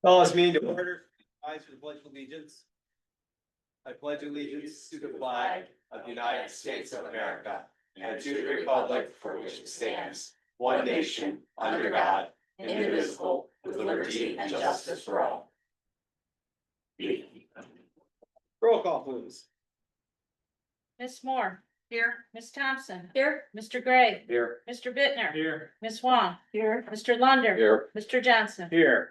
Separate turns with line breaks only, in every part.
Call this meeting to order. Rise for the pledge of allegiance. I pledge allegiance to the flag of the United States of America and to the republic for which it stands, one nation, under God, indivisible, with liberty and justice for all. Roll call, please.
Ms. Moore.
Here.
Ms. Thompson.
Here.
Mr. Gray.
Here.
Mr. Bittner.
Here.
Ms. Wong.
Here.
Mr. Lunder.
Here.
Mr. Johnson.
Here.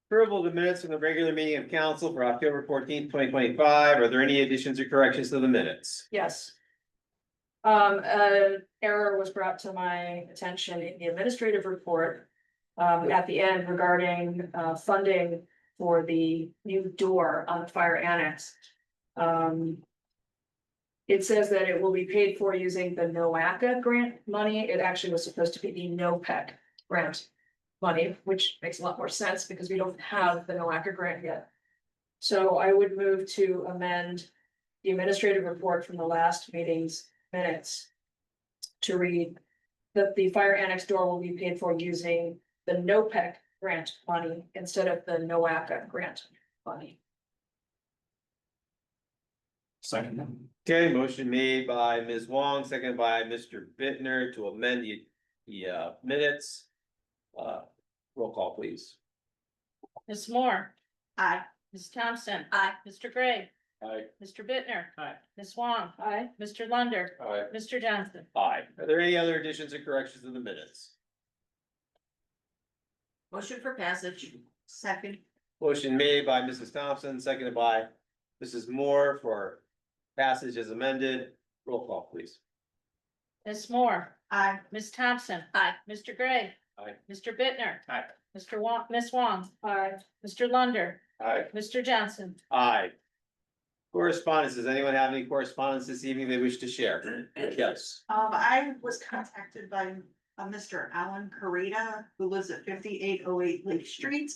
Approval of the minutes from the regular meeting of council for October 14th, 2025. Are there any additions or corrections to the minutes?
Yes. An error was brought to my attention in the administrative report. At the end regarding funding for the new door on the fire annex. It says that it will be paid for using the NOACA grant money. It actually was supposed to be the NOPEC grant money, which makes a lot more sense because we don't have the NOACA grant yet. So I would move to amend the administrative report from the last meeting's minutes to read that the fire annex door will be paid for using the NOPEC grant money instead of the NOACA grant money.
Second.
Okay, motion made by Ms. Wong, seconded by Mr. Bittner to amend the minutes. Roll call, please.
Ms. Moore.
Aye.
Ms. Thompson.
Aye.
Mr. Gray.
Aye.
Mr. Bittner.
Aye.
Ms. Wong.
Aye.
Mr. Lunder.
Aye.
Mr. Johnson.
Aye. Are there any other additions or corrections to the minutes?
Motion for passage. Second.
Motion made by Mrs. Thompson, seconded by Mrs. Moore for passage as amended. Roll call, please.
Ms. Moore.
Aye.
Ms. Thompson.
Aye.
Mr. Gray.
Aye.
Mr. Bittner.
Aye.
Mr. Wong, Ms. Wong.
Aye.
Mr. Lunder.
Aye.
Mr. Johnson.
Aye. Correspondence. Does anyone have any correspondence this evening they wish to share? Yes.
I was contacted by Mr. Alan Carita, who lives at 5808 Lake Street.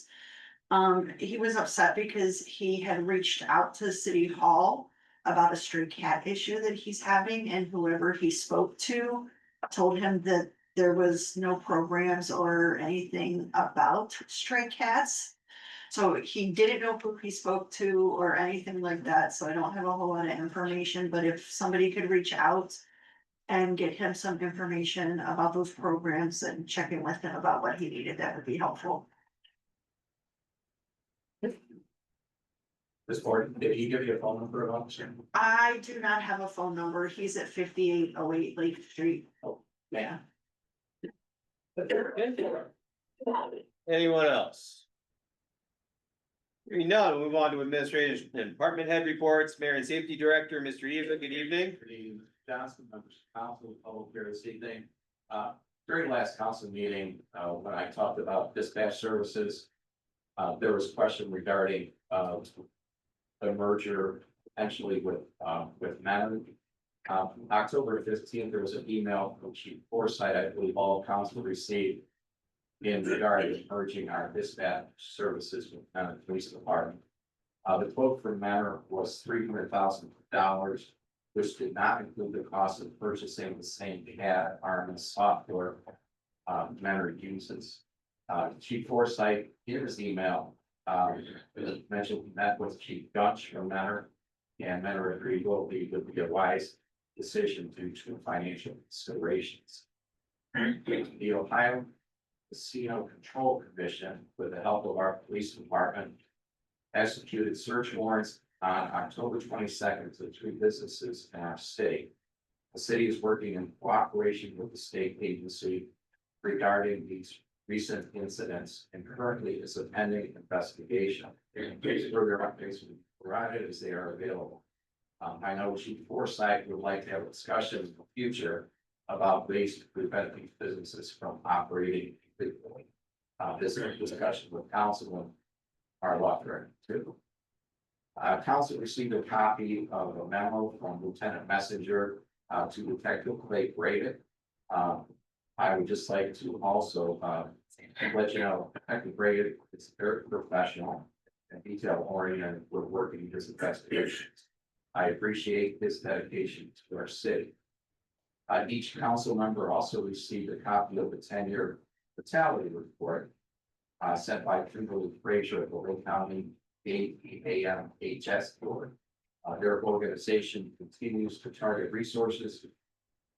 He was upset because he had reached out to City Hall about a stray cat issue that he's having, and whoever he spoke to told him that there was no programs or anything about stray cats. So he didn't know who he spoke to or anything like that, so I don't have a whole lot of information, but if somebody could reach out and get him some information about those programs and check in with him about what he needed, that would be helpful.
This board, did he give you a phone number about this?
I do not have a phone number. He's at 5808 Lake Street.
Oh,
Yeah.
Anyone else? Hearing none, we'll move on to administrative and department head reports. Mayor and Safety Director, Mr. Eva, good evening.
Good evening, Mr. Johnson, members of council, public here this evening. During last council meeting, when I talked about dispatch services, there was a question regarding, the merger potentially with Manon. October 15th, there was an email from Chief Forsyth, I believe all council received in regard to merging our dispatch services with Manon Police Department. The quote from Manor was $300,000, which did not include the cost of purchasing the same CAD RMS software Manor uses. Chief Forsyth, in his email, mentioned he met with Chief Gunch from Manor, and Manor agreed would be a wise decision due to financial considerations. The Ohio Casino Control Commission, with the help of our police department, executed search warrants on October 22nd to 3 businesses in our city. The city is working in cooperation with the state agency regarding these recent incidents and currently is a pending investigation. In case further updates will be provided as they are available. I know Chief Forsyth would like to have a discussion in the future about ways to prevent these businesses from operating illegally. This is a discussion with council and our law firm too. Council received a copy of a memo from Lieutenant Messenger to Detective Clay Braden. I would just like to also let you know, Detective Braden is very professional and detail oriented with working his investigations. I appreciate his dedication to our city. Each council member also received a copy of the 10-year fatality report. sent by Kimberly Frazier of the Lake County AAMHS Board. Their organization continues to target resources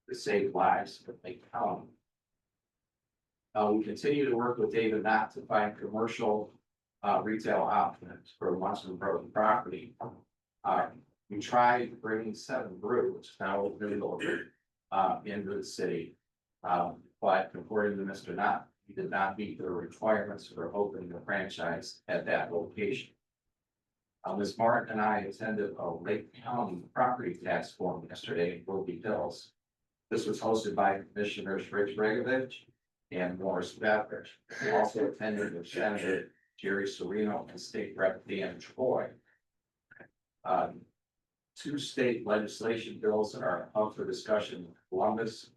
to save lives in Lake County. We continue to work with David Knott to find commercial retail options for Munson Road property. We tried bringing Seven Brew, which is now available into the city. But according to Mr. Knott, he did not meet the requirements for opening a franchise at that location. Ms. Martin and I attended a Lake County Property Tax Forum yesterday in Ruby Hills. This was hosted by Commissioners Rich Regovich and Morris Beveridge. We also attended with Senator Jerry Serino and State Rep Dan Troy. Two state legislation bills are up for discussion in Columbus.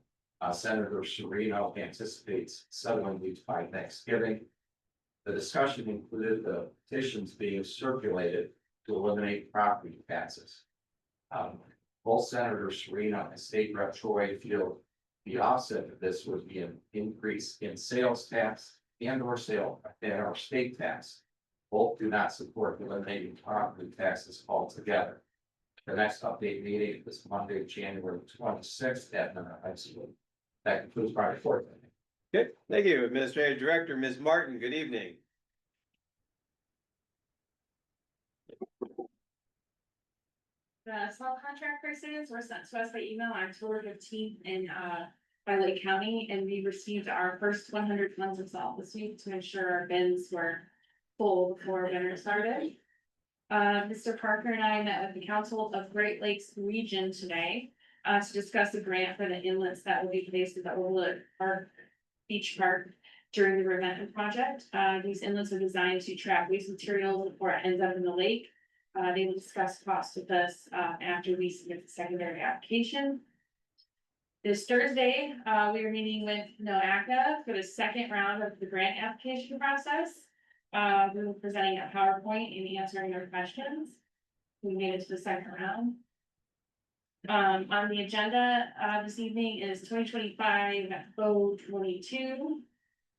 Senator Serino anticipates settling these by Thanksgiving. The discussion included the petitions being circulated to eliminate property taxes. Both Senator Serino and State Rep Troy feel the offset of this would be an increase in sales tax and or state tax. Both do not support eliminating property taxes altogether. The next update meeting is Monday, January 26th at Mount High School. That concludes my report.
Good, thank you, Administrative Director, Ms. Martin, good evening.
The small contract prices were sent to us by email on October 15th by Lake County, and we received our first 100 tons of salt this week to ensure our bins were full before winter started. Mr. Parker and I met with the Council of Great Lakes Region today to discuss a grant for the inlets that will be placed at the Overlook Park Beach Park during the revetment project. These inlets are designed to trap waste materials before it ends up in the lake. They will discuss costs with us after we submit the secondary application. This Thursday, we are meeting with NOACA for the second round of the grant application process. We were presenting a PowerPoint and answering their questions. We made it to the second round. On the agenda this evening is 2025 vote 22.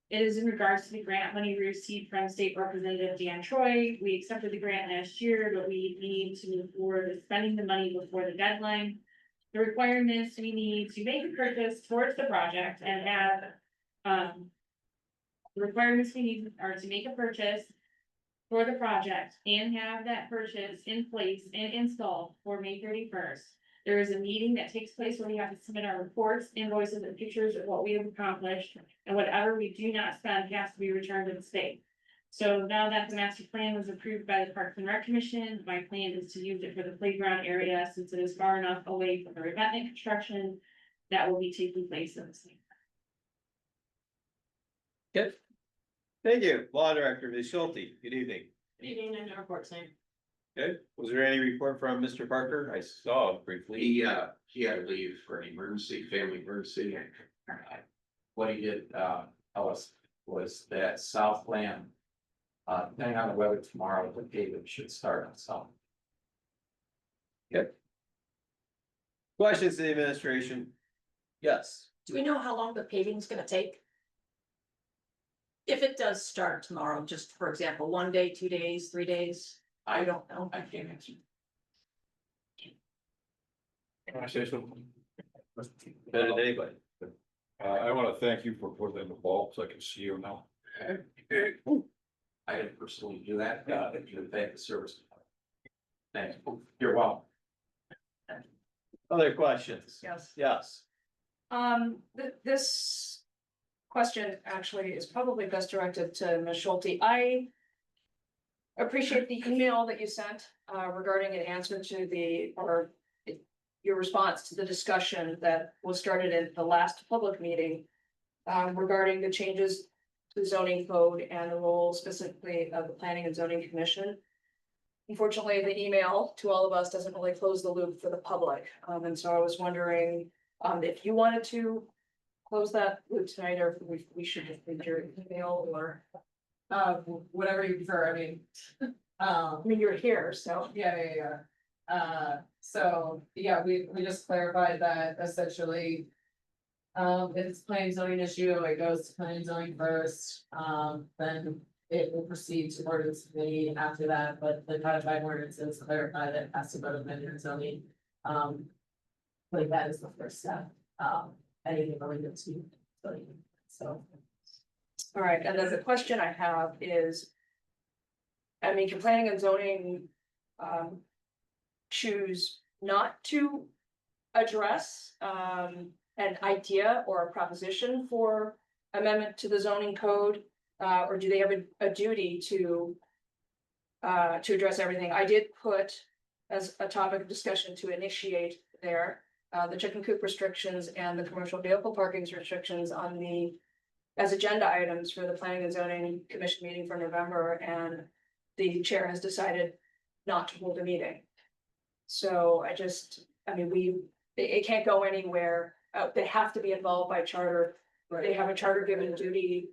It is in regards to the grant money we received from State Representative Dan Troy. We accepted the grant last year, but we need to move forward with spending the money before the deadline. The requirements we need to make a purchase towards the project and have the requirements we need are to make a purchase for the project and have that purchase in place and installed for May 31st. There is a meeting that takes place where we have to submit our reports, invoices, and pictures of what we have accomplished, and whatever we do not spend has to be returned to the state. So now that the master plan was approved by the Parks and Rec Commission, my plan is to use it for the playground area since it is far enough away from the revetment construction that will be taking place in the state.
Good. Thank you, Law Director, Ms. Schulte, good evening.
Good evening, and report same.
Good, was there any report from Mr. Parker? I saw briefly.
He had to leave for an emergency, family emergency. What he did, tell us was that Southland, depending on the weather tomorrow, the paving should start on South.
Good. Questions to the administration? Yes.
Do we know how long the paving is gonna take? If it does start tomorrow, just for example, 1 day, 2 days, 3 days, I don't know.
I can't answer.
Can I say something?
Better than anybody.
I want to thank you for putting in the bulbs. I can see them now.
I didn't personally do that, you thank the service. Thank you. You're welcome.
Other questions?
Yes.
Yes.
This question actually is probably best directed to Ms. Schulte. I appreciate the email that you sent regarding an answer to your response to the discussion that was started in the last public meeting regarding the changes to zoning code and the role specifically of the Planning and Zoning Commission. Unfortunately, the email to all of us doesn't really close the loop for the public. And so I was wondering if you wanted to close that loop tonight, or if we should just read your email, or
Whatever you prefer, I mean.
I mean, you're here, so.
Yeah. So, yeah, we just clarified that essentially. If it's planning zoning issue, it goes to planning zoning first, then it will proceed to ordinance committee after that, but the codified ordinances clarify that it has to go to planning and zoning. Like that is the first step, anything related to zoning, so.
All right, and then the question I have is. I mean, can planning and zoning, choose not to address, an idea or a proposition for amendment to the zoning code? Or do they have a duty to address everything? I did put as a topic of discussion to initiate there, the chicken coop restrictions and the commercial vehicle parking restrictions on the as agenda items for the planning and zoning commission meeting for November, and the chair has decided not to hold a meeting. So I mean, it can't go anywhere. They have to be involved by charter. They have a charter given duty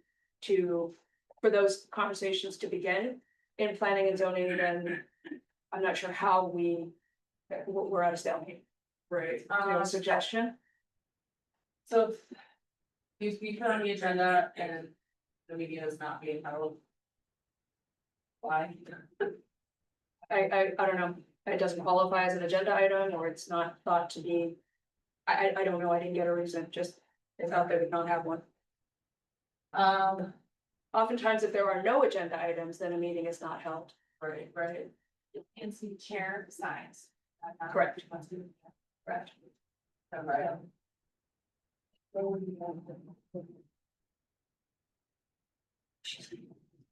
for those conversations to begin in planning and zoning, and I'm not sure how we're at a stalemate.
Right.
Do you have a suggestion?
So. We put on the agenda and the meeting is not being held. Why?
I don't know. It doesn't qualify as an agenda item, or it's not thought to be. I don't know. I didn't get a reason, just they thought they would not have one. Oftentimes, if there are no agenda items, then a meeting is not held.
Right.
And see chair signs.
Correct. Correct.
Right.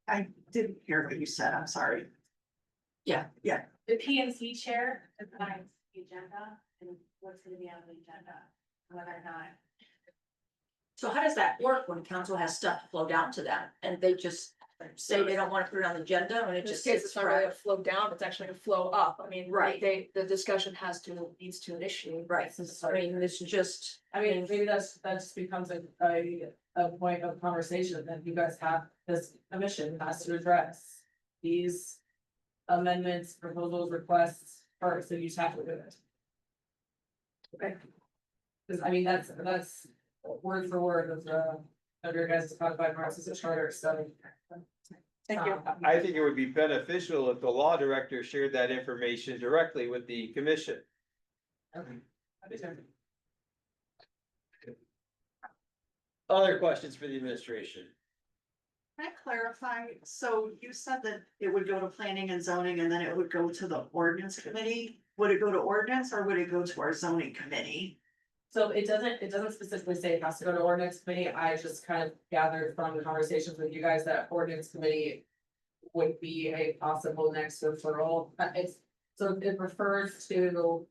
I didn't hear what you said, I'm sorry.
The PNC chair defines the agenda and what's gonna be on the agenda, whether or not.
So how does that work when council has stuff flow down to them and they just say they don't want to put it on the agenda and it
In this
just
case,
sits
it's not really a
forever?
flow down, it's actually a flow up. I mean,
Right.
the discussion needs to initiate.
Right, I mean, it's just,
I mean, maybe that just becomes a point of conversation that you guys have, this commission has to address. These amendments, proposals, requests first, so you just have to do it.
Okay.
Cause I mean, that's word for word of your guys' codified process of charter, so.
Thank you.
I think it would be beneficial if the law director shared that information directly with the commission. Other questions for the administration?
Can I clarify? So you said that it would go to planning and zoning and then it would go to the ordinance committee? Would it go to ordinance or would it go to our zoning committee?
So it doesn't specifically say it has to go to ordinance committee, I just kind of gathered from the conversations with you guys that ordinance committee. Would be a possible next referral, so it refers to.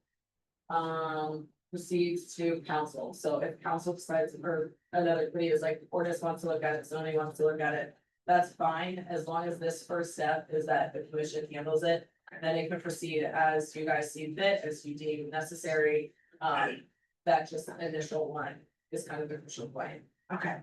Proceeds to council, so if council decides, or another committee is like, ordinance wants to look at it, zoning wants to look at it. That's fine, as long as this first step is that the commission handles it, then it can proceed as you guys see fit, as you deem necessary. That just initial one is kind of the crucial point.
Okay.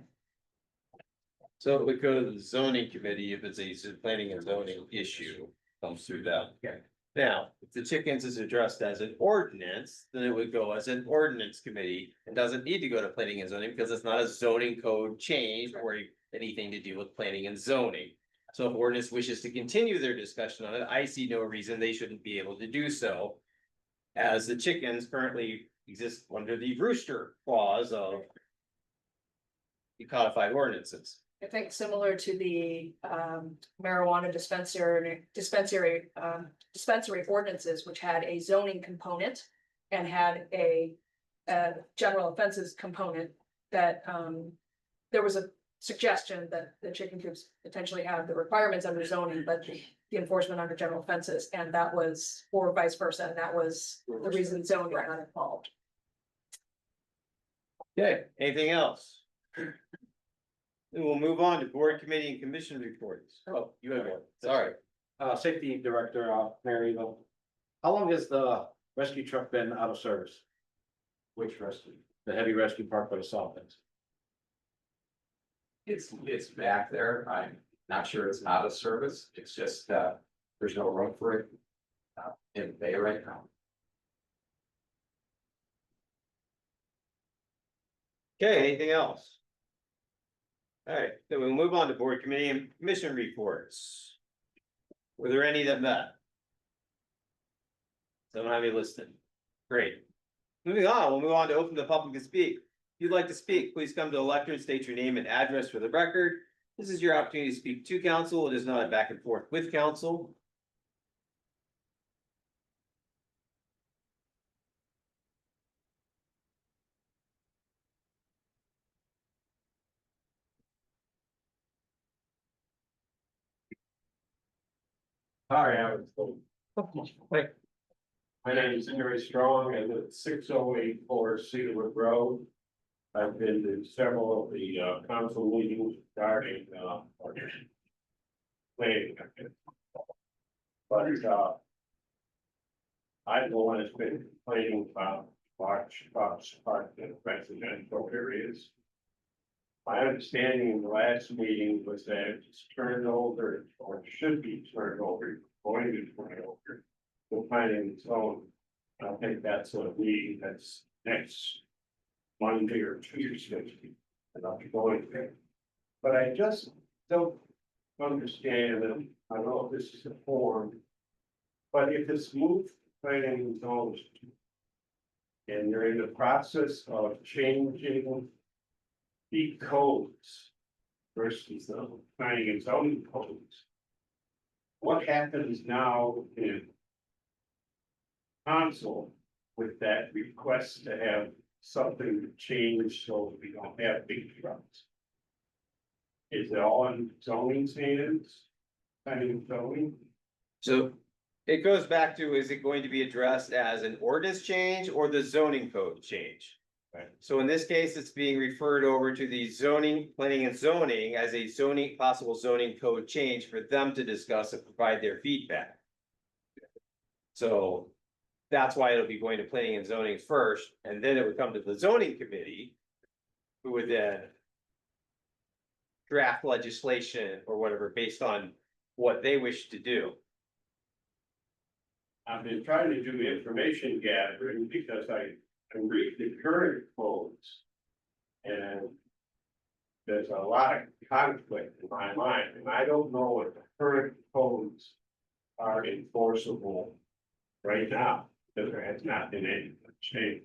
So it would go to the zoning committee if it's a planning and zoning issue comes through that. Okay. Now, if the chickens is addressed as an ordinance, then it would go as an ordinance committee. It doesn't need to go to planning and zoning because it's not a zoning code change or anything to do with planning and zoning. So if ordinance wishes to continue their discussion on it, I see no reason they shouldn't be able to do so. As the chickens currently exist under the rooster clause of the codified ordinances.
I think similar to the marijuana dispensary ordinances, which had a zoning component. And had a general offenses component that there was a suggestion that the chicken coops potentially have the requirements under zoning, but the enforcement under general offenses, and that was, or vice versa, and that was the reason zoning got involved.
Okay, anything else? Then we'll move on to board committee and commission reports. Oh, you have one, sorry.
Safety Director, Mary, how long has the rescue truck been out of service?
Which rescue?
The heavy rescue part for the Saltons?
It's back there, I'm not sure it's out of service, it's just, there's no room for it. In the bay right now.
Okay, anything else? All right, then we'll move on to board committee and commission reports. Were there any that met? Don't have any listed. Great. Moving on, we'll move on to open the public to speak. If you'd like to speak, please come to the lectern, state your name and address for the record. This is your opportunity to speak to council. It is not a back and forth with council.
Hi, my name is Henry Strong, and it's 6084 Cedarwood Road. I've been to several of the council meetings regarding planning. But I'm the one that's been complaining about large crops parked in residential areas. My understanding in the last meeting was that it's turned over, or should be turned over, going to turn over. The planning zone. I think that's a meeting that's next Monday or Tuesday. And I'll be going there. But I just don't understand, and I don't know if this is a form. But if it's moved planning zones. And you're in the process of changing the codes versus the planning and zoning codes. What happens now in council with that request to have something changed so we don't have big trucks? Is it all in zoning standards? Planning and zoning?
So it goes back to, is it going to be addressed as an ordinance change or the zoning code change?
Right.
So in this case, it's being referred over to the zoning, planning and zoning as a zoning, possible zoning code change for them to discuss and provide their feedback. So that's why it'll be going to planning and zoning first, and then it would come to the zoning committee, who would then draft legislation or whatever based on what they wish to do.
I've been trying to do information gathering because I read the current codes. And there's a lot of conflict in my mind, and I don't know if the current codes are enforceable right now, because there has not been any change.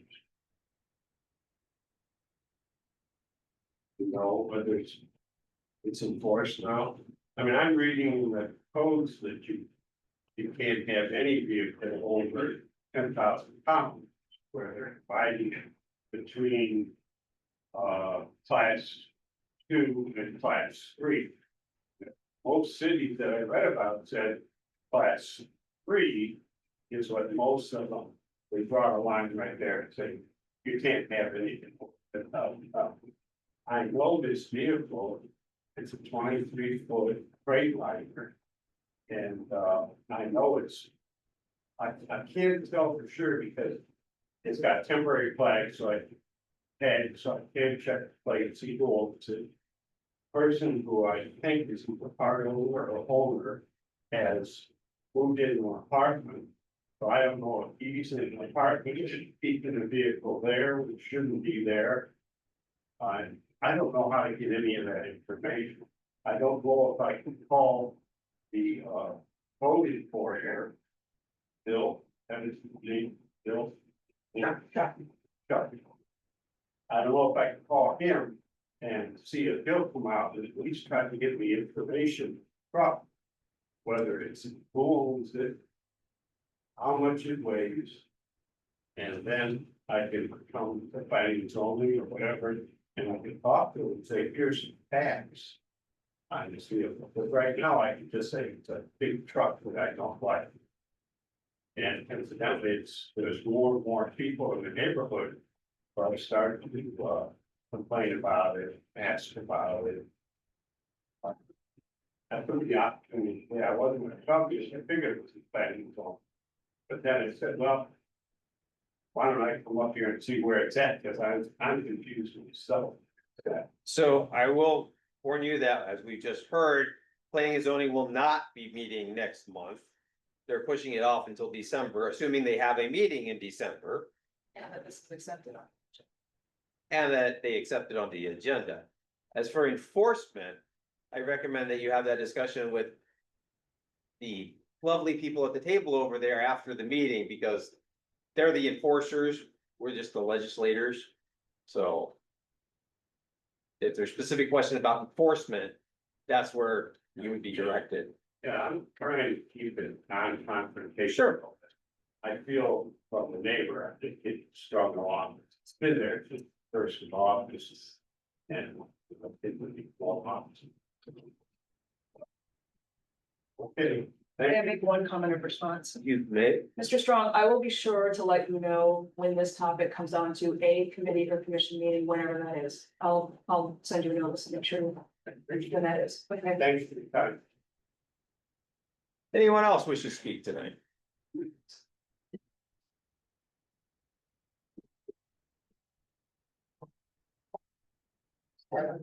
You know, whether it's enforced now. I mean, I'm reading the codes that you can't have any vehicle over 10,000 pounds, where they're dividing between class 2 and class 3. Most cities that I read about said class 3 is what most of them, we draw a line right there and say, you can't have anything over 10,000 pounds. I know this vehicle, it's a 23-foot Freightliner. And I know I can't tell for sure because it's got temporary flags, so I can't check the plates. You go over to person who I think is a part owner or a owner has moved into an apartment. So I don't know if he's in an apartment, keeping the vehicle there, which shouldn't be there. I don't know how to get any of that information. I don't know if I can call the voting for here. Bill, that is his name, Bill. Chuck. I don't know if I can call him and see if he'll come out and at least try to get me information from whether it's who owns it, how much it weighs. And then I can come to planning zoning or whatever, and I can talk to him and say, here's some facts. I just feel, but right now I can just say it's a big truck that I don't like. And incidentally, there's more and more people in the neighborhood where I started to complain about it, ask about it. I took the opportunity, I wasn't gonna talk to you, I figured it was a planning zone. But then I said, well, why don't I come up here and see where it's at, because I'm confused myself.
So I will warn you that, as we just heard, planning and zoning will not be meeting next month. They're pushing it off until December, assuming they have a meeting in December.
Yeah, that this is accepted on.
And that they accept it on the agenda. As for enforcement, I recommend that you have that discussion with the lovely people at the table over there after the meeting, because they're the enforcers, we're just the legislators, so. If there's specific questions about enforcement, that's where you would be directed.
Yeah, I'm trying to keep it non-confrontational.
Sure.
I feel from the neighbor, I think it's strung along, it's been there since first of August. And it would be 12 months. Okay,
May I
thank you.
make one comment of response?
You may,
Mr. Strong, I will be sure to let you know when this topic comes on to a committee or commission meeting, whenever that is. I'll send you a notice and make sure when that is. Okay.
Thanks for the time.
anyone else wish to speak tonight?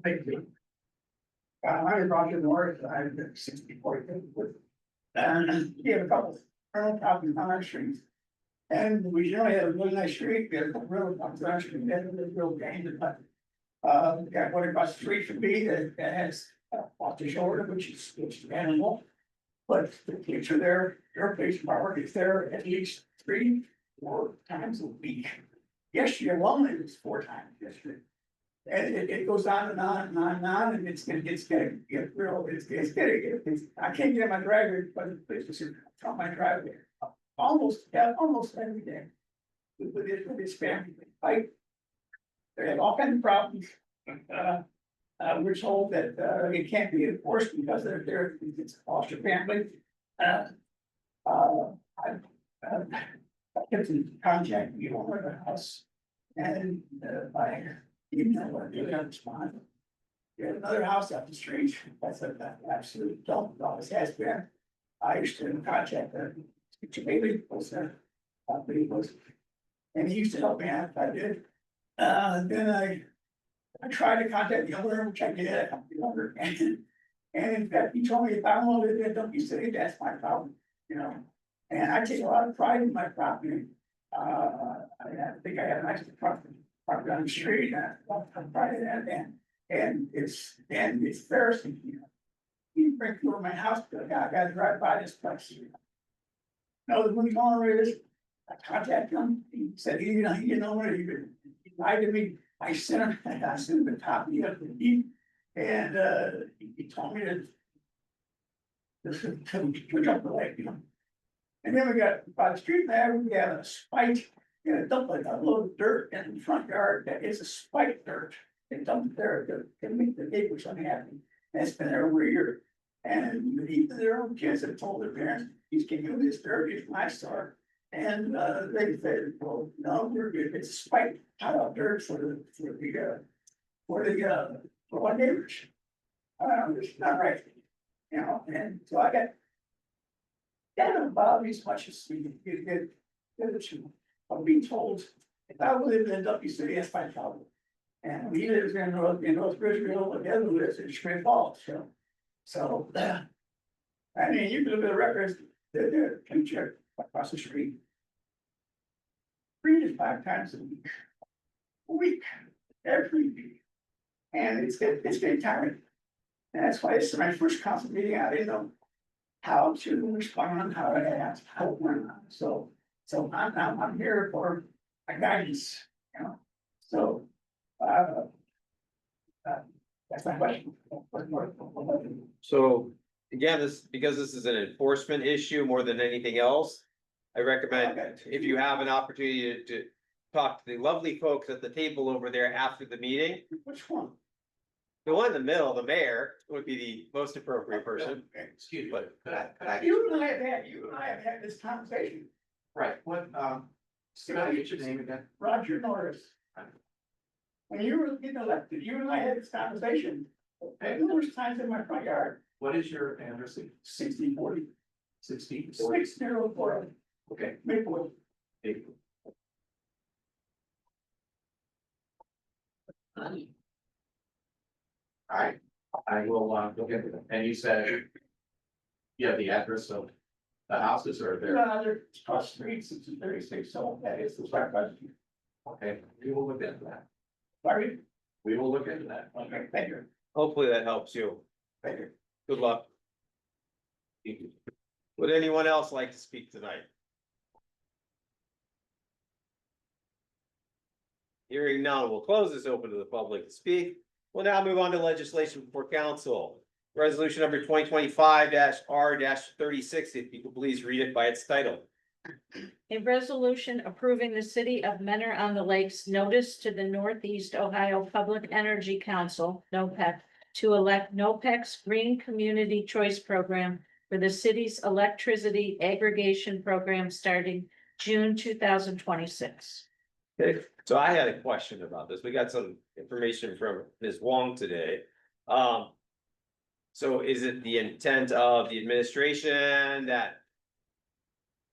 Thank you. I'm Roger Norris, I've been 64. And we have a couple of rental properties on our streets. And we generally have a really nice street, we have a rental properties on our street, and it's real gain, but. We got one across the street from me that has off the shoulder, which is animal. But the future there, your police department is there at least 3-4 times a week. Yesterday alone, it was 4 times yesterday. And it goes on and on and on and on, and it's gonna get real, I can't get in my driveway, but it's from my driveway. Almost every day. With this family, they have all kinds of problems. We're told that, it can't be enforced because it's a foster family. I kept in contact, with the owner of the house. And, even though I didn't respond. We had another house up the street, that's an absolute dump, always has been. I used to contact them, maybe was there, but he was. And he used to help me out if I did. Then I tried to contact the owner, which I did, and in fact, he told me if I wanted to, don't be silly, that's my problem, you know. And I take a lot of pride in my property. I think I have a nice property on the street, I'm proud of that, and it's embarrassing, you know. You bring people to my house, I gotta drive by this place. No, the movie owner is, I contacted him, he said, you know what, he lied to me, I sent him a copy of the deed, and he told me to. This is to jump the lake, you know. And then we got, by the street there, we got a spike, dump like a load of dirt in the front yard, that is a spike dirt. They dumped it there to make the neighbors unhappy, and it's been there over a year. And even their own kids have told their parents, he's giving this dirt, it's my store. And they said, well, no, we're good, it's a spike pile of dirt for our neighbors. It's not right, you know, and so I got. That don't bother me as much as you get, I'm being told, if I live in W City, that's my problem. And he lives in North Bridgeville, and the other lives in Schmidt Falls, so. I mean, you can look at the records, they're check across the street. 3 to 5 times a week, every week. And it's getting tiring. And that's why this is my first council meeting, I didn't know how to respond, how to ask, how to run. So I'm here for a guidance, you know, so. That's my question.
So again, because this is an enforcement issue more than anything else. I recommend if you have an opportunity to talk to the lovely folks at the table over there after the meeting.
Which one?
The one in the middle, the mayor, would be the most appropriate person.
Excuse me, but could I?
You and I have had this conversation.
Right, what, can I get your name again?
Roger Norris. When you were getting elected, you and I had this conversation numerous times in my front yard.
What is your address?
6040.
60.
604.
Okay.
Maplewood.
Alright, I will, look into it, and you said. You have the address of the houses or there,
They're across the street, 636, so that is the right question.
okay, we will look into that,
Sorry,
we will look into that.
okay, thank you.
Hopefully that helps you.
Thank you.
Good luck. Would anyone else like to speak tonight? Hearing none, we'll close this open to the public to speak. We'll now move on to legislation before council. Resolution number 2025-R-36, if you could please read it by its title.
A resolution approving the city of Mentor on the Lakes notice to the Northeast Ohio Public Energy Council, NOPEC, to elect NOPEC's Green Community Choice Program for the city's electricity aggregation program starting June 2026.
Okay, so I had a question about this. We got some information from Ms. Wong today. So is it the intent of the administration that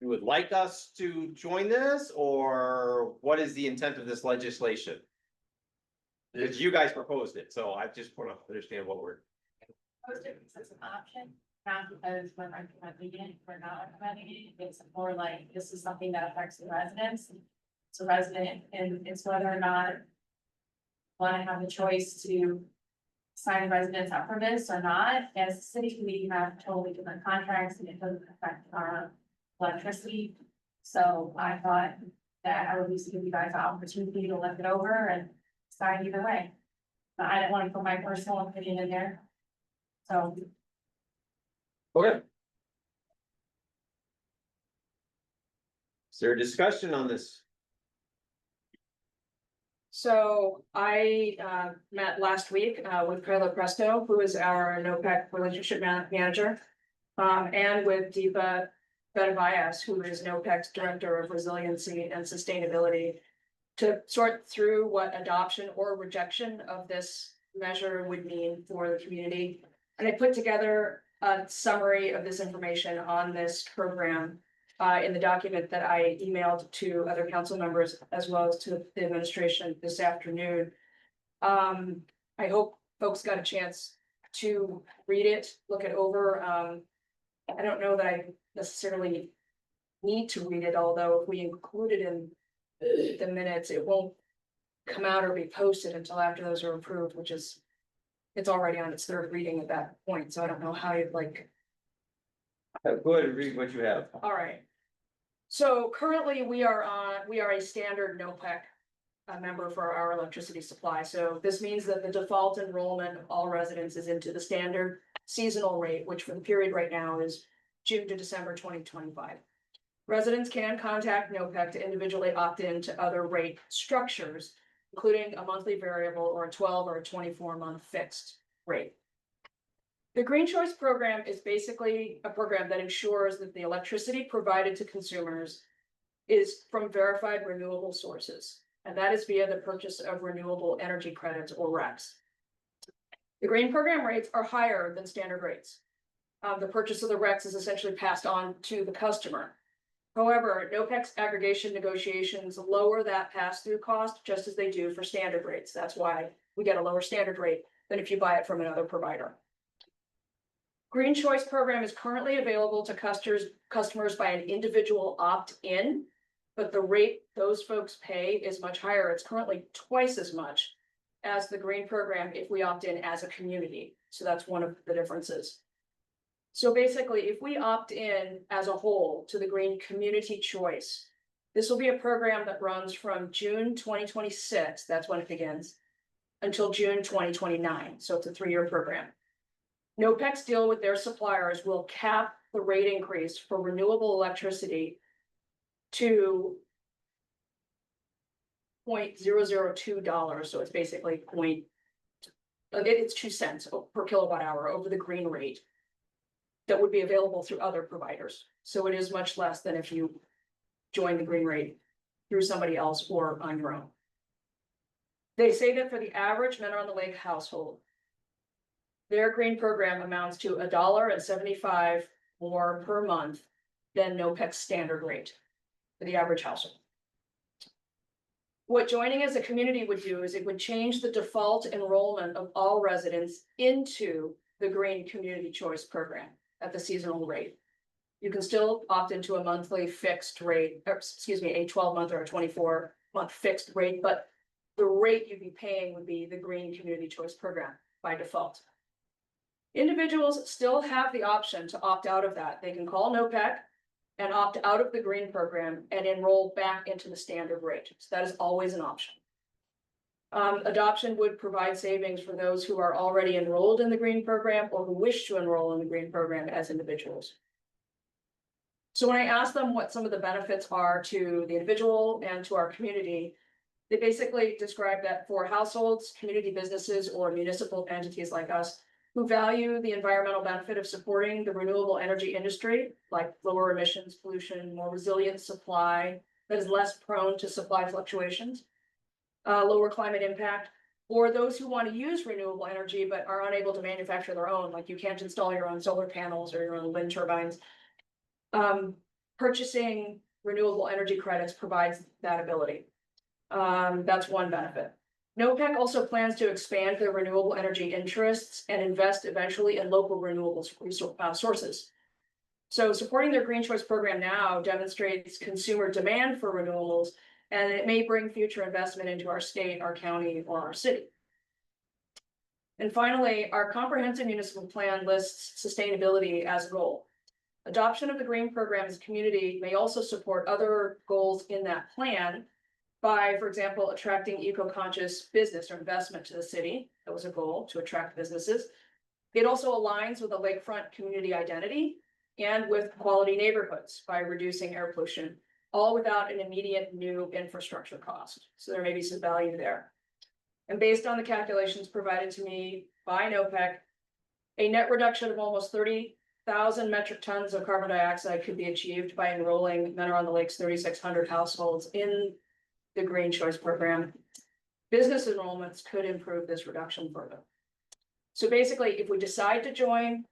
you would like us to join this, or what is the intent of this legislation? Because you guys proposed it, so I just want to understand what we're.
Post it because it's an option, not because we're recommending it, we're not recommending it, it's more like this is something that affects the residents. It's a resident and it's whether or not. Want to have the choice to sign residents up for this or not, as a city, we have totally different contracts and it doesn't affect our electricity. So I thought that I would at least give you guys the opportunity to look it over and decide either way. But I didn't want to put my personal opinion in there. So
Okay. Is there a discussion on this?
So I met last week with Carla Presto, who is our NOPEC relationship manager. And with Deepa Benavias, who is NOPEC's Director of Resiliency and Sustainability, to sort through what adoption or rejection of this measure would mean for the community. And I put together a summary of this information on this program in the document that I emailed to other council members as well as to the administration this afternoon. I hope folks got a chance to read it, look it over. I don't know that I necessarily need to read it, although if we include it in the minutes, it won't come out or be posted until after those are approved, which is, it's already on its third reading at that point, so I don't know how you'd like.
Go ahead and read what you have.
All right. So currently we are a standard NOPEC member for our electricity supply. So this means that the default enrollment of all residents is into the standard seasonal rate, which for the period right now is June to December 2025. Residents can contact NOPEC to individually opt in to other rate structures, including a monthly variable or a 12 or a 24-month fixed rate. The Green Choice Program is basically a program that ensures that the electricity provided to consumers is from verified renewable sources, and that is via the purchase of renewable energy credits or RECs. The Green Program rates are higher than standard rates. The purchase of the RECs is essentially passed on to the customer. However, NOPEC's aggregation negotiations lower that pass-through cost just as they do for standard rates. That's why we get a lower standard rate than if you buy it from another provider. Green Choice Program is currently available to customers by an individual opt-in, but the rate those folks pay is much higher. It's currently twice as much as the Green Program if we opt in as a community. So that's one of the differences. So basically, if we opt in as a whole to the Green Community Choice, this will be a program that runs from June 2026, that's when it begins, until June 2029. So it's a 3-year program. NOPEC's deal with their suppliers will cap the rate increase for renewable electricity to $0.002. So it's basically it's 2 cents per kilowatt hour over the green rate that would be available through other providers. So it is much less than if you join the green rate through somebody else or on your own. They say that for the average Mentor on the Lake household, their green program amounts to $1.75 more per month than NOPEC's standard rate for the average household. What joining as a community would do is it would change the default enrollment of all residents into the Green Community Choice Program at the seasonal rate. You can still opt into a monthly fixed rate, or excuse me, a 12-month or a 24-month fixed rate, but the rate you'd be paying would be the Green Community Choice Program. by default. Individuals still have the option to opt out of that. They can call NOPEC and opt out of the green program and enroll back into the standard rate. So that is always an option. Adoption would provide savings for those who are already enrolled in the green program or who wish to enroll in the green program as individuals. So when I asked them what some of the benefits are to the individual and to our community, they basically describe that for households, community businesses, or municipal entities like us who value the environmental benefit of supporting the renewable energy industry, like lower emissions, pollution, more resilient supply that is less prone to supply fluctuations, lower climate impact, or those who want to use renewable energy but are unable to manufacture their own, like you can't install your own solar panels or your own wind turbines. Purchasing renewable energy credits provides that ability. That's one benefit. NOPEC also plans to expand their renewable energy interests and invest eventually in local renewables sources. So supporting their Green Choice program now demonstrates consumer demand for renewables, and it may bring future investment into our state, our county, or our city. And finally, our comprehensive municipal plan lists sustainability as a goal. Adoption of the green program as a community may also support other goals in that plan by, for example, attracting eco-conscious business or investment to the city. That was a goal, to attract businesses. It also aligns with a lakefront community identity and with quality neighborhoods by reducing air pollution, all without an immediate new infrastructure cost. So there may be some value there. And based on the calculations provided to me by NOPEC, a net reduction of almost 30,000 metric tons of carbon dioxide could be achieved by enrolling Mentor on the Lake's 3,600 households in the Green Choice program. Business enrollments could improve this reduction further. So basically, if we decide to join,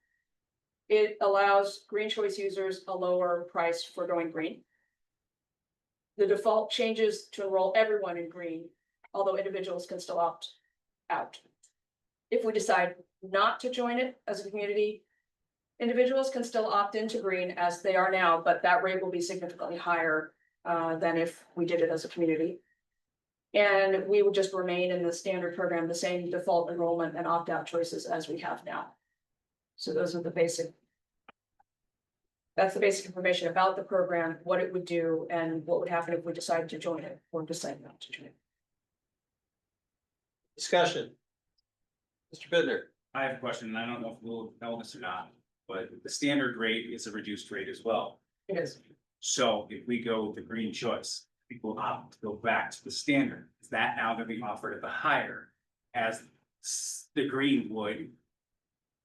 it allows Green Choice users a lower price for going green. The default changes to enroll everyone in green, although individuals can still opt out. If we decide not to join it as a community, individuals can still opt into green as they are now, but that rate will be significantly higher than if we did it as a community. And we would just remain in the standard program, the same default enrollment and opt-out choices as we have now. So those are the basic. That's the basic information about the program, what it would do, and what would happen if we decided to join it or decide not to join it.
Discussion. Mr. Bittner.
I have a question, and I don't know if we'll know this or not, but the standard rate is a reduced rate as well.
It is.
So if we go with the green choice, people opt to go back to the standard. Is that now gonna be offered at the higher as the green would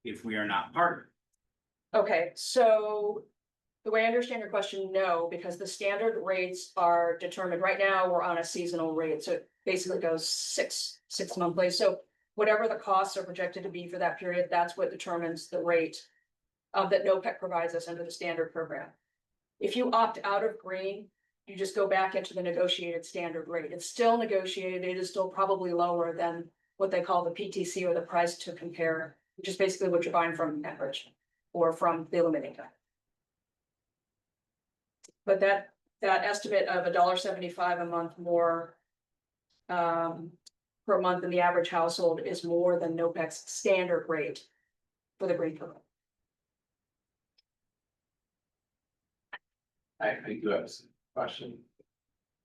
if we are not part of it?
Okay, so the way I understand your question, no, because the standard rates are determined. Right now, we're on a seasonal rate, so it basically goes six monthly. So whatever the costs are projected to be for that period, that's what determines the rate that NOPEC provides us under the standard program. If you opt out of green, you just go back into the negotiated standard rate. It's still negotiated. It is still probably lower than what they call the PTC, or the price to compare, which is basically what you're buying from Enbridge or from the Illuminator. But that estimate of $1.75 a month more per month in the average household is more than NOPEC's standard rate for the green program.
I do have a question.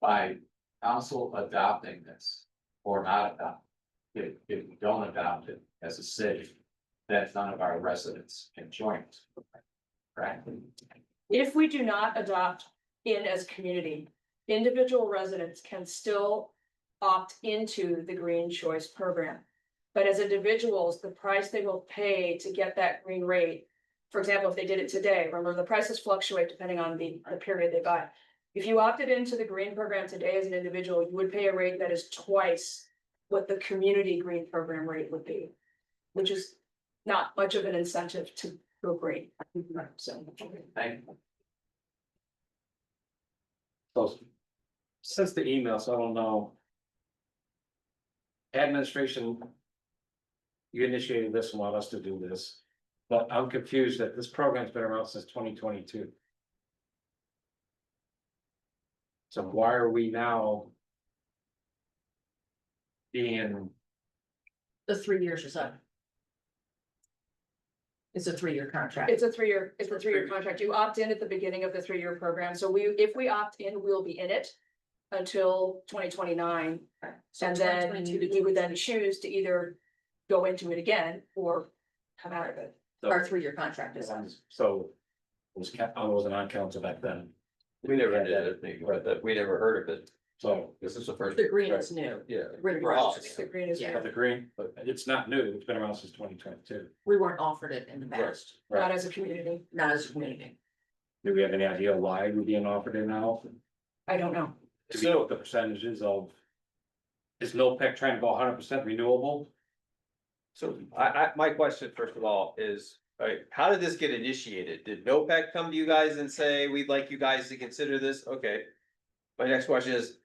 By council adopting this or not adopting, if we don't adopt it as a city, then none of our residents can join it. Right?
If we do not adopt in as a community, individual residents can still opt into the Green Choice program. But as individuals, the price they will pay to get that green rate, for example, if they did it today, remember the prices fluctuate depending on the period they buy. If you opted into the green program today as an individual, you would pay a rate that is twice what the community green program rate would be, which is not much of an incentive to go green. So,
Thank you.
So, since the email, so I don't know. Administration. You initiated this and want us to do this, but I'm confused that this program's been around since 2022. So why are we now being,
The 3 years is up. It's a 3-year contract.
It's a 3-year contract. You opt in at the beginning of the 3-year program. So if we opt in, we'll be in it until 2029.
So
And then
2022 to
we would then choose to either go into it again or come out of it.
Our 3-year contract is.
So. I wasn't on council back then,
We never did it, but we never heard of it.
so,
This is the first.
The green is new.
Yeah.
Green
For
was-
us.
The green is,
Yeah.
but the green, but it's not new, it's been around since 2022.
We weren't offered it in the past,
not as a community.
not as a community.
Do we have any idea why we're being offered it now?
I don't know.
To be what the percentages of. Is NOPEC trying to go 100% renewable?
So my question, first of all, is, right, how did this get initiated? Did NOPEC come to you guys and say, we'd like you guys to consider this? Okay. My next question is,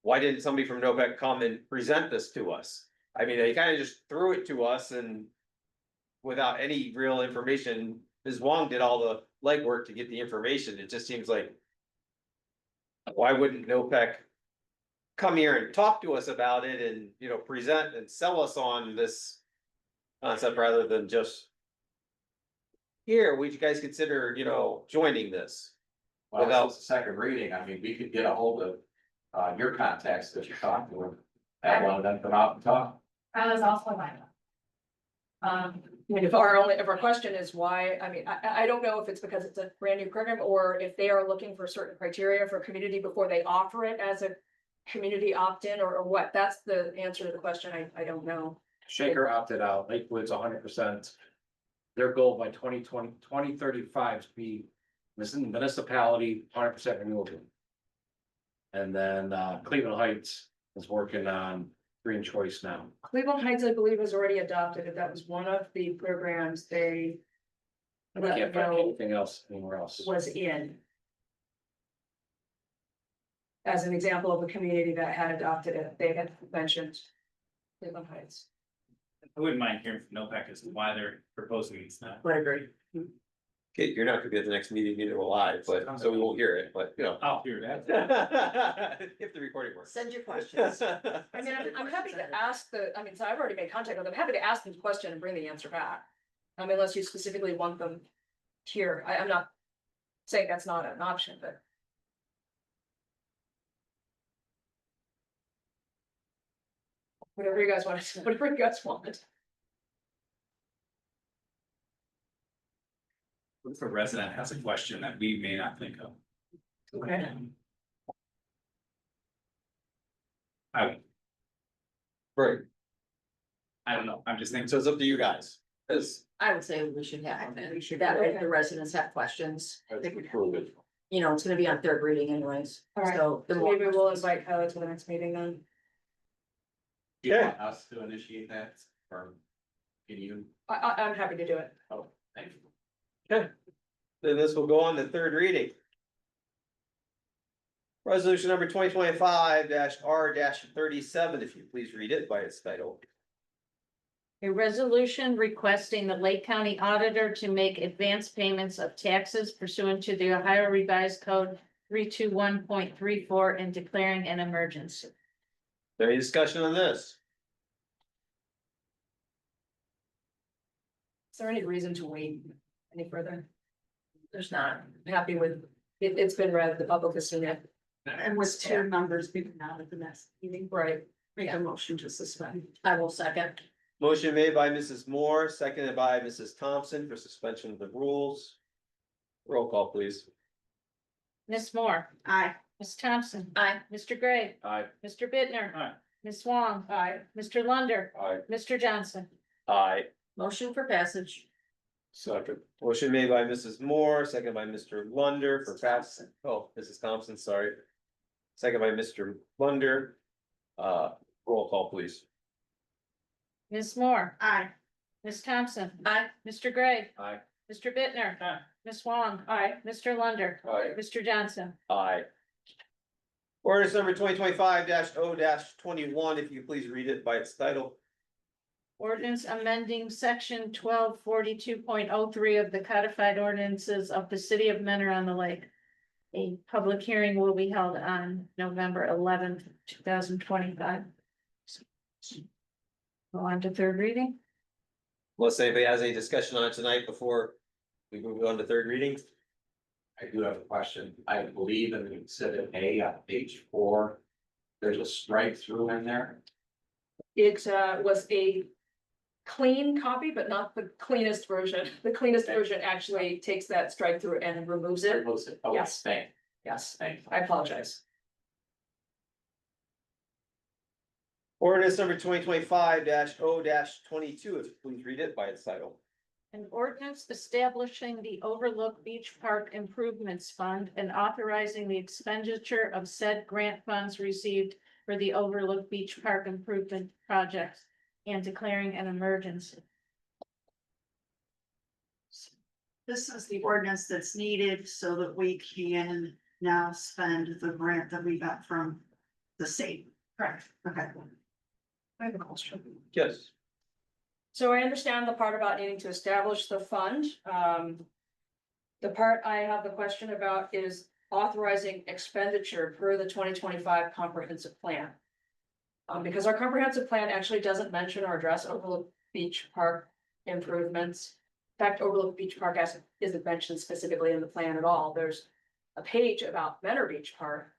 why didn't somebody from NOPEC come and present this to us? I mean, they kind of just threw it to us and without any real information, Ms. Wong did all the legwork to get the information. It just seems like, why wouldn't NOPEC come here and talk to us about it and, you know, present and sell us on this concept rather than just, here, would you guys consider, you know, joining this?
Well,
Without-
without the second reading, I mean, we could get a hold of, your contacts that you're talking with. Have one of them come out and talk.
That was also mine.
I mean, if our question is why, I mean, I don't know if it's because it's a brand new program or if they are looking for certain criteria for community before they offer it as a community opt-in or what, that's the answer to the question, I don't know.
Shaker opted out, Lakewood's 100%. Their goal by 2035 to be municipality 100% renewable. And then Cleveland Heights is working on Green Choice now.
Cleveland Heights, I believe, has already adopted it, that was one of the programs they
I can't find
know
anything else anywhere else.
was in. As an example of a community that had adopted it, they had mentioned Cleveland Heights.
I wouldn't mind hearing from NOPEC as to why they're proposing these now.
I agree.
Okay, you're not gonna be at the next meeting, neither will I, but, so we won't hear it, but, you know.
I'll hear that.
If the recording works.
Send your questions.
I mean, I'm happy to ask so I've already made contact with them, I'm happy to ask them the question and bring the answer back. Unless you specifically want them here, I'm not saying that's not an option, but. Whatever you guys want, whatever you guys want.
What if a resident has a question that we may not think of?
Okay.
I
Right,
don't know, I'm just thinking.
so it's up to you guys, because
I would say we should have them, that if the residents have questions, you know, it's gonna be on 3rd reading anyways.
All right.
So the more
Maybe we'll
questions-
invite Kyla to the next meeting then.
Do you
Okay.
want us to initiate that, or can you?
I'm happy to do it.
Oh, thank you.
then this will go on to third reading. Resolution number 2025-R-37, if you please read it by its title.
A resolution requesting the Lake County Auditor to make advance payments of taxes pursuant to the Ohio Revised Code 321.34 and declaring an emergency.
Any discussion on this?
Is there any reason to wait any further?
There's not.
I'm happy with, it's been read, the public has seen it.
And with 2 members being out at the next meeting,
Right.
make a motion to suspend.
I will second.
Motion made by Mrs. Moore, seconded by Mrs. Thompson for suspension of the rules. Roll call, please.
Ms. Moore,
Aye.
Ms. Thompson,
Aye.
Mr. Gray,
Aye.
Mr. Bittner,
Aye.
Ms. Wong,
Aye.
Mr. Lunder,
Aye.
Mr. Johnson.
Aye.
Motion for passage.
Second. Motion made by Mrs. Moore, seconded by Mr. Lunder for pass, Mrs. Thompson, sorry. Second by Mr. Lunder. Roll call, please.
Ms. Moore,
Aye.
Ms. Thompson,
Aye.
Mr. Gray,
Aye.
Mr. Bittner,
Aye.
Ms. Wong,
Aye.
Mr. Lunder,
Aye.
Mr. Johnson.
Aye. Ordinance number 2025-0-21, if you please read it by its title.
Ordinance amending section 1242.03 of the codified ordinances of the city of Mentor-on-the-Lake. A public hearing will be held on November 11th, 2025. Go on to third reading.
Unless anybody has any discussion on it tonight before we move on to third reading?
I do have a question. I believe in exhibit A on page 4. There's a strike through in there.
It was a clean copy, but not the cleanest version. The cleanest version actually takes that strike through and removes it.
Looks at, oh,
Yes.
thank,
Yes,
thank.
I apologize.
Ordinance number 2025-0-22, if you please read it by its title.
An ordinance establishing the Overlook Beach Park Improvements Fund and authorizing the expenditure of said grant funds received for the Overlook Beach Park Improvement Project and declaring an emergency.
This is the ordinance that's needed so that we can now spend the grant that we got from the state.
Correct.
Okay.
I have a question.
Yes.
So I understand the part about needing to establish the fund. The part I have the question about is authorizing expenditure per the 2025 comprehensive plan. Because our comprehensive plan actually doesn't mention or address Overlook Beach Park improvements. In fact, Overlook Beach Park isn't mentioned specifically in the plan at all. There's a page about Menor Beach Park.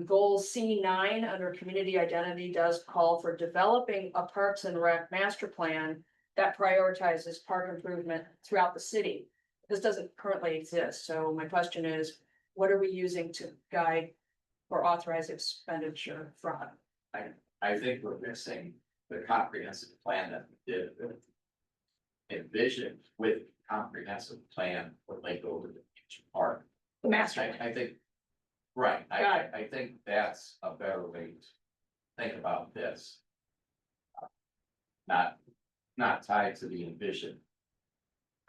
Goal C9 under community identity does call for developing a Parks and Rec master plan that prioritizes park improvement throughout the city. This doesn't currently exist, so my question is, what are we using to guide or authorize expenditure from?
I think we're missing the comprehensive plan that we did. Envisioned with comprehensive plan for Lake Overlook Beach Park.
The master plan.
I think, right,
Got it.
I think that's a better way to think about this. Not tied to the envision.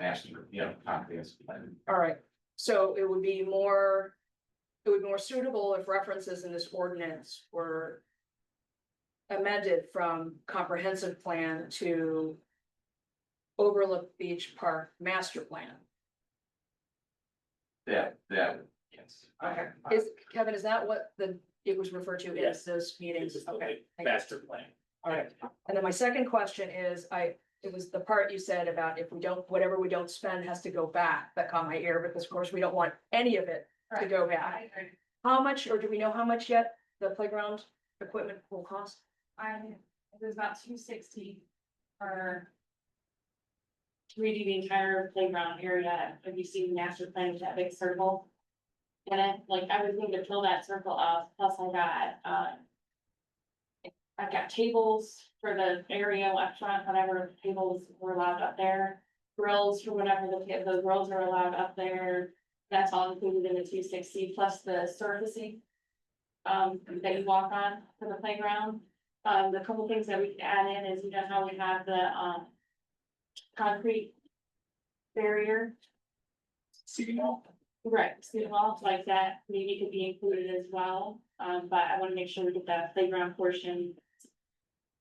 Master, comprehensive plan.
All right, so it would be more suitable if references in this ordinance were amended from comprehensive plan to Overlook Beach Park master plan.
That, yes.
Okay, Kevin, is that what it was referred to in those meetings? Okay. thank you.
Master plan.
All right, and then my second question is, it was the part you said about if we don't, whatever we don't spend has to go back, that caught my ear, because of course we don't want any of it to go back. How much, or do we know how much yet the playground equipment will cost?
It was about $260 for to redo the entire playground area. Have you seen the master plan with that big circle? And I was going to fill that circle up, plus I've got tables for the area up front, whatever tables were allowed up there. Grills for whatever the grills are allowed up there. That's all included in the 260 plus the surfacing. That you walk on for the playground. The couple things that we can add in is, how we have the concrete barrier.
City Hall.
Right, city wall like that, maybe could be included as well, but I wanna make sure we get that playground portion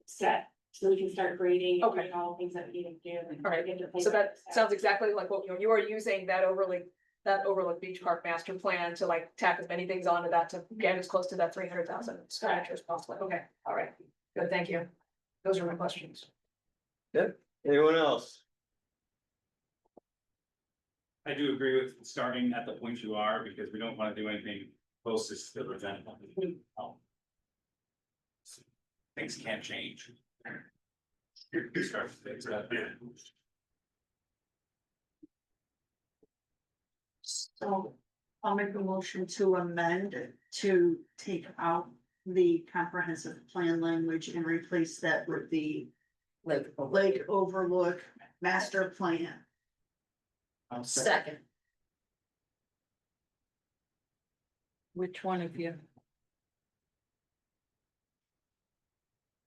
set, so we can start grading. and
Okay.
doing all the things that we need to do. and
All right,
get the
So
playground
that
set.
sounds exactly like what you are using that Overlook Beach Park master plan to tack as many things onto that to get as close to that 300,000 expenditure as possible. Okay, all right, good, thank you. Those are my questions.
Anyone else?
I do agree with starting at the point you are, because we don't want to do anything closest to the event. Things can't change. Start to fix that.
So I'll make a motion to amend to take out the comprehensive plan language and replace that with the Lake Overlook master plan.
Second.
Which one of you?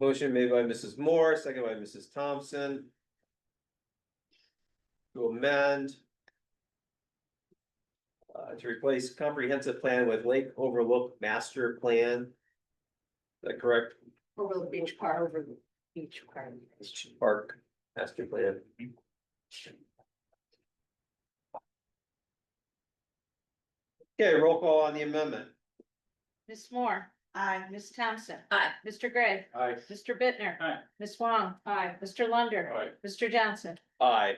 Motion made by Mrs. Moore, second by Mrs. Thompson. To amend. To replace comprehensive plan with Lake Overlook master plan. Is that correct?
Overlook Beach Park. Beach Park.
Park master plan. Okay, roll call on the amendment.
Ms. Moore,
Aye.
Ms. Thompson.
Aye.
Mr. Gray.
Aye.
Mr. Bittner.
Aye.
Ms. Wong.
Aye.
Mr. Lunder.
Aye.
Mr. Johnson.
Aye.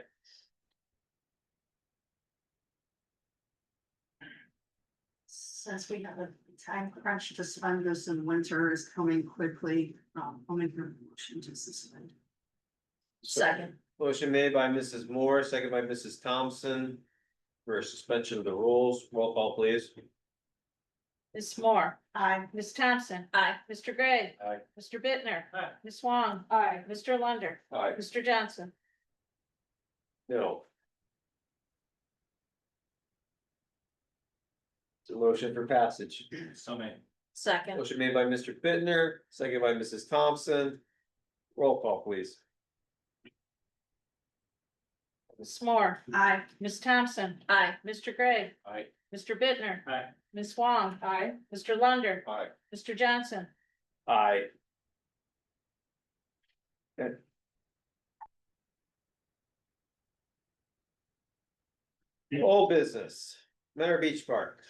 Since we have a time crunch to spend this and winter is coming quickly, I'll make a motion to suspend.
Second.
Motion made by Mrs. Moore, second by Mrs. Thompson. For suspension of the rules, roll call please.
Ms. Moore.
Aye.
Ms. Thompson.
Aye.
Mr. Gray.
Aye.
Mr. Bittner.
Aye.
Ms. Wong.
Aye.
Mr. Lunder.
Aye.
Mr. Johnson.
No. It's a motion for passage.
So many.
Second.
Motion made by Mr. Bittner, second by Mrs. Thompson. Roll call please.
Ms. Moore.
Aye.
Ms. Thompson.
Aye.
Mr. Gray.
Aye.
Mr. Bittner.
Aye.
Ms. Wong.
Aye.
Mr. Lunder.
Aye.
Mr. Johnson.
Aye. Okay. All business, Manor Beach Park.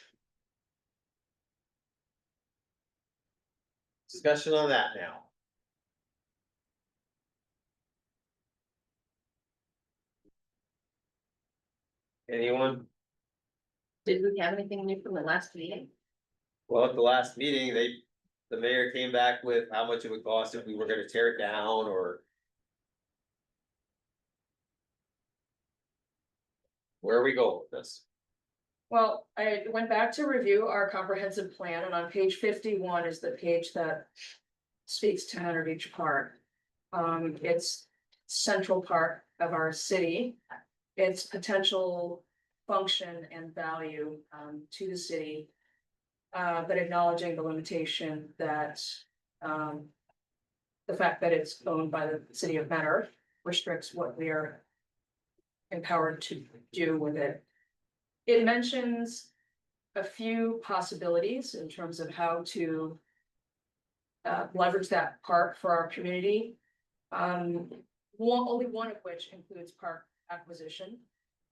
Discussion on that now. Anyone?
Did we have anything new from the last meeting?
Well, at the last meeting, the mayor came back with how much it would cost if we were gonna tear it down or. Where are we going with this?
Well, I went back to review our comprehensive plan, and on page 51 is the page that speaks to Manor Beach Park. It's central part of our city. Its potential function and value to the city. But acknowledging the limitation that the fact that it's owned by the city of Manor restricts what we are empowered to do with it. It mentions a few possibilities in terms of how to leverage that park for our community. Only one of which includes park acquisition.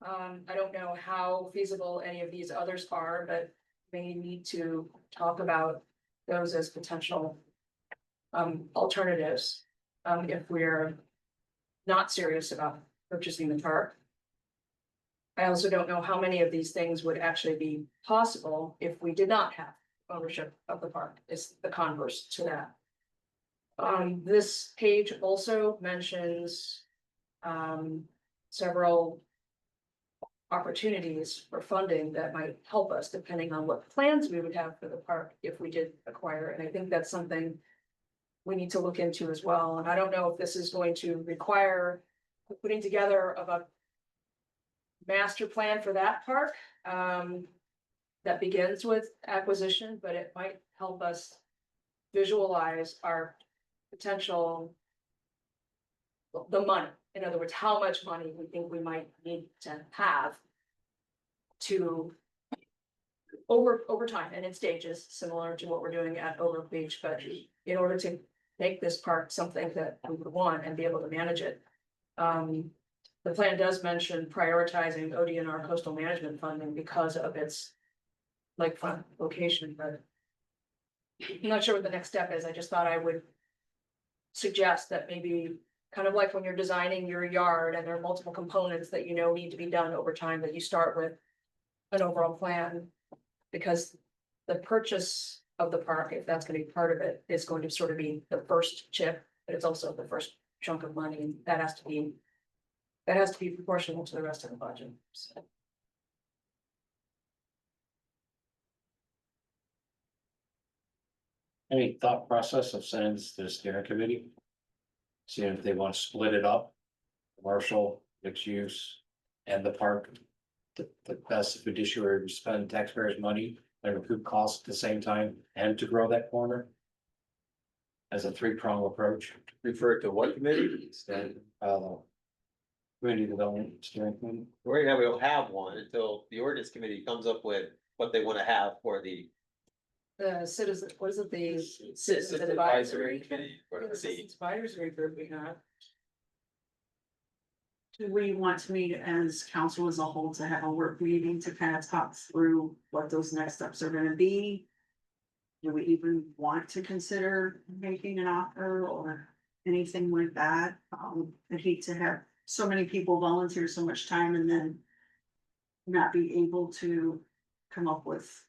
I don't know how feasible any of these others are, but may need to talk about those as potential alternatives if we're not serious about purchasing the park. I also don't know how many of these things would actually be possible if we did not have ownership of the park. It's the converse to that. This page also mentions several opportunities for funding that might help us depending on what plans we would have for the park if we did acquire it. And I think that's something we need to look into as well. And I don't know if this is going to require putting together of a master plan for that park that begins with acquisition, but it might help us visualize our potential, the money. In other words, how much money we think we might need to have to over time and in stages, similar to what we're doing at Overlook Beach, but in order to make this park something that we would want and be able to manage it. The plan does mention prioritizing ODNR coastal management funding because of its lakefront location, but I'm not sure what the next step is. I just thought I would suggest that maybe kind of like when you're designing your yard and there are multiple components that you know need to be done over time, that you start with an overall plan. Because the purchase of the park, if that's gonna be part of it, is going to sort of be the first chip, but it's also the first chunk of money, and that has to be proportional to the rest of the budget, so.
Any thought process of sending this to the steering committee? Seeing if they want to split it up, commercial, mixed use, and the park. The best fiduciary to spend taxpayers' money and recoup costs at the same time, and to grow that corner. As a three-prong approach,
Refer to what committee?
instead, community development steering committee.
Right now, we don't have one until the ordinance committee comes up with what they wanna have for the.
The citizen, what is it, the
Citizen Advisory Committee, or
The
the
citizens advisory group we have.
Do we want to meet as council as a whole to have a work meeting to kind of talk through what those next steps are gonna be? do we even want to consider making an offer or anything like that? I'd hate to have so many people volunteer so much time and then not be able to come up with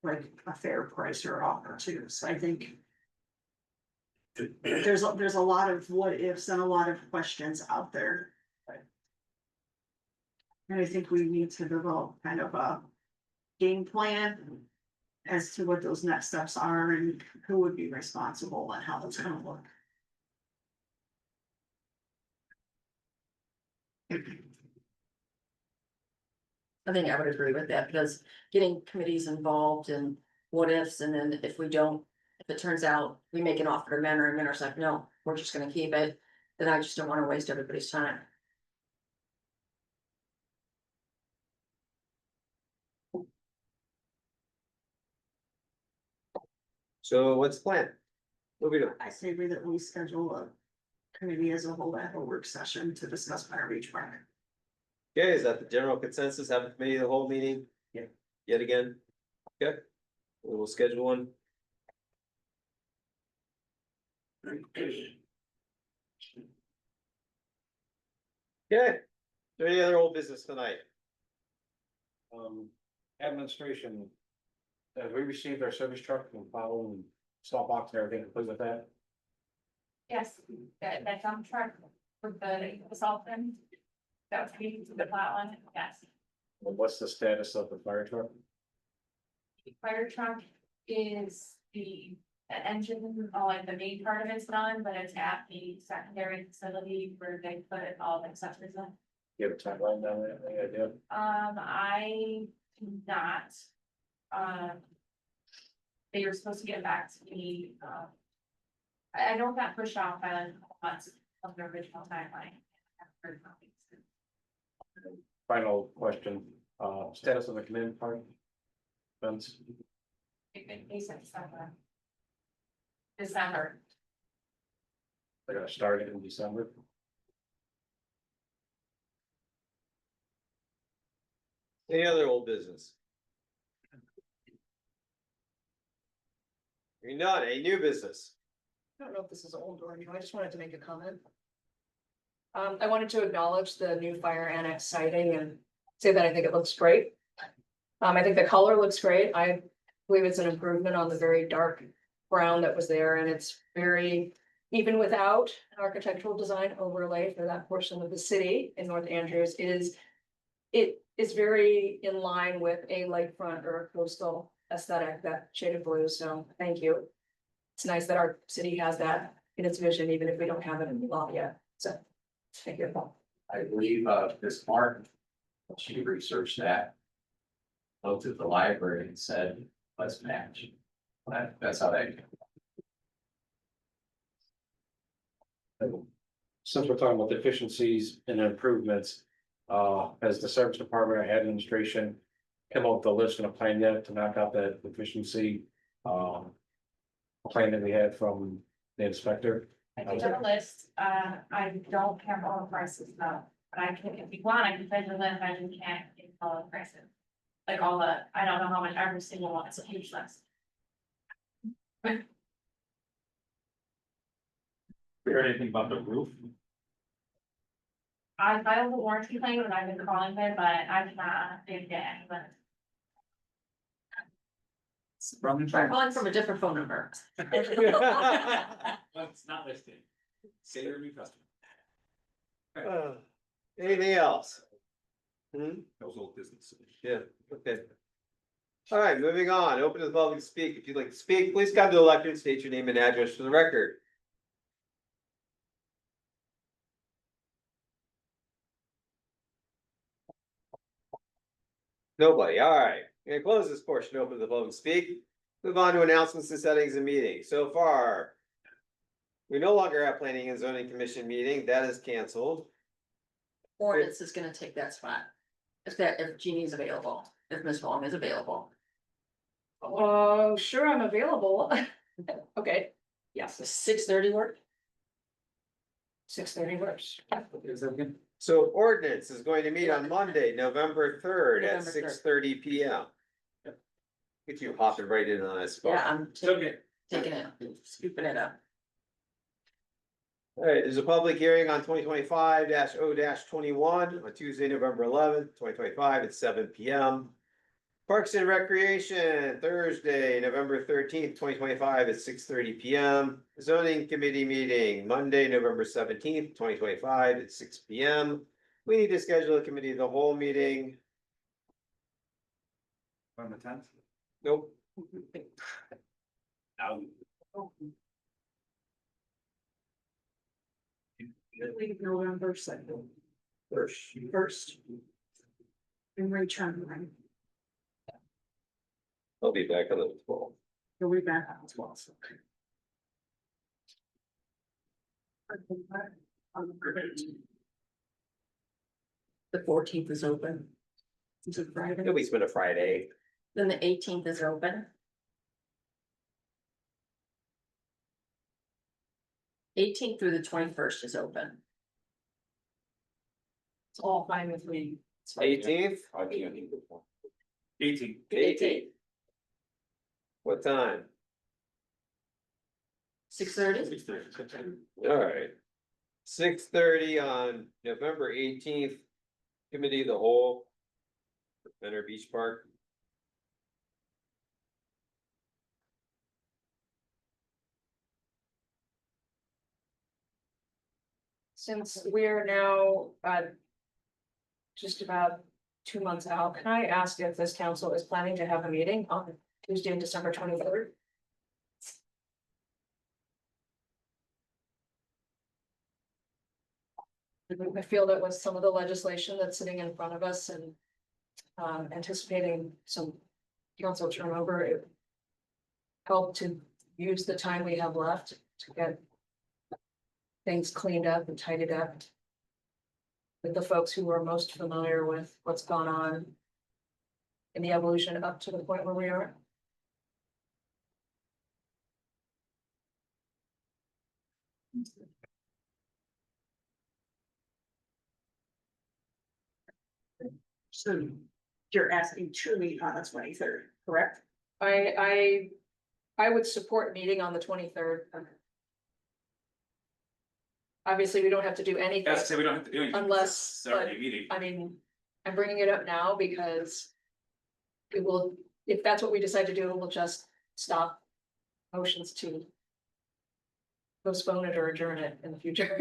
like a fair price or offer too. So I think there's a lot of what ifs and a lot of questions out there. And I think we need to develop kind of a game plan as to what those next steps are and who would be responsible and how it's gonna look.
I think I would agree with that, because getting committees involved and what ifs, and then if we don't, if it turns out we make an offer to Menor and Menor's like, no, we're just gonna keep it, then I just don't wanna waste everybody's time.
So what's the plan? What are we doing?
I say that we schedule a committee as a whole, to have a work session to discuss Fire Beach Park.
Okay, is that the general consensus? Have a committee of the whole meeting?
Yeah.
Yet again? Okay, we will schedule one. Okay, is there any other old business tonight?
Administration. Have we received our service truck and plow and stop box and everything complete with that?
Yes, that dump truck with the salt bin. That would be the plow on it, yes.
What's the status of the fire truck?
Fire truck is the engine, like the main part of it's done, but it's at the secondary facility where they put all the accessories in.
You have a timeline down there, any idea?
I do not. They were supposed to get back to me, I know it got pushed off by like a couple months of the original timeline.
Final question, status of the command part? Fence,
They said December.
they're gonna start it in December.
Any other old business? You're not, a new business.
I don't know if this is old or new, I just wanted to make a comment. I wanted to acknowledge the new fire annex siding and say that I think it looks great. I think the color looks great, I believe it's an improvement on the very dark brown that was there, and it's very, even without an architectural design overlay for that portion of the city in North Andrews, it is very in line with a lakefront or a coastal aesthetic, that shade of blue, so thank you. It's nice that our city has that in its vision, even if we don't have it in the law yet, so, thank you.
I believe, Ms. Martin, she researched that. Looked at the library and said, let's match. That's how that.
Since we're talking about deficiencies and improvements, has the service department or administration come up with a list and a plan yet to knock out that deficiency? Plan that we had from the inspector?
I do have a list, I don't have all the prices though, but I can, if you want, I can send you a list, I just can't get all the prices. Like all the, I don't know how much every single one, it's a huge list.
Heard anything about the roof?
I filed a warranty claim and I've been calling them, but I didn't get any, but.
I'm calling from a different phone number.
It's not listed. Say your new customer.
Anything else?
Those old businesses.
Yeah, okay. All right, moving on, open to the public to speak. If you'd like to speak, please come to the lectern, state your name and address for the record. Nobody, all right. I'm gonna close this portion, open to the public to speak. Move on to announcements and settings and meetings. So far, we no longer have planning and zoning commission meeting. That is canceled.
Ordinance is gonna take that spot. If Jeannie's available, if Ms. Long is available.
Oh, sure, I'm available. Okay, yes,
6:30 work?
6:30 works.
So ordinance is going to meet on Monday, November 3rd at
November 3rd.
6:30 PM. Get you hopping right in on this.
Yeah, I'm
Okay.
taking it, scooping it up.
All right, there's a public hearing on 2025-0-21 on Tuesday, November 11th, 2025 at 7 PM. Parks and Recreation, Thursday, November 13th, 2025 at 6:30 PM. Zoning Committee meeting, Monday, November 17th, 2025 at 6 PM. We need to schedule a committee of the whole meeting.
On the 10th.
Nope.
Leave November second, first. And return, right?
I'll be back on the 12th.
You'll be back on the 12th.
The 14th is open,
Is it Friday?
It'll be spent a Friday.
then the 18th is open. 18th through the 21st is open.
It's all fine with me.
18th,
18.
18th. What time?
6:30?
All right. 6:30 on November 18th. Committee of the whole. Center Beach Park.
Since we're now, just about 2 months out, can I ask if this council is planning to have a meeting on Tuesday, December 23rd? I feel that with some of the legislation that's sitting in front of us and anticipating some council turnover, it helped to use the time we have left to get things cleaned up and tidied up with the folks who are most familiar with what's gone on in the evolution up to the point where we are.
So you're asking to meet on the 23rd, correct?
I would support meeting on the 23rd. Obviously, we don't have to do anything.
That's to say we don't have to do anything.
Unless,
It's already a meeting.
I mean, I'm bringing it up now because it will, if that's what we decide to do, it will just stop motions to postpone it or adjourn it in the future.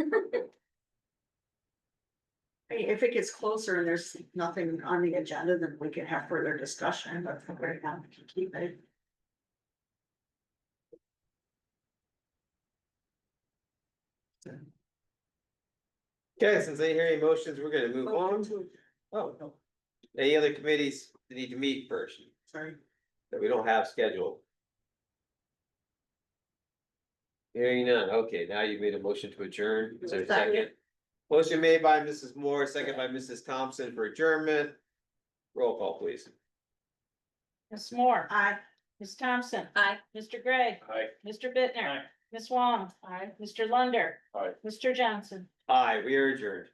Hey, if it gets closer and there's nothing on the agenda, then we can have further discussion, but for right now, we can keep it.
Okay, since I hear any motions, we're gonna move on. Oh, no. Any other committees that need to meet first
Sorry.
that we don't have scheduled? Hearing none. Okay, now you've made a motion to adjourn. Is there a second? Motion made by Mrs. Moore, second by Mrs. Thompson for adjournment. Roll call, please.
Ms. Moore.
Aye.
Ms. Thompson.
Aye.
Mr. Gregg.
Aye.
Mr. Bittner.
Aye.
Ms. Wong. Aye. Mr. Lunder.
Aye.
Mr. Johnson.
Aye, we are adjourned.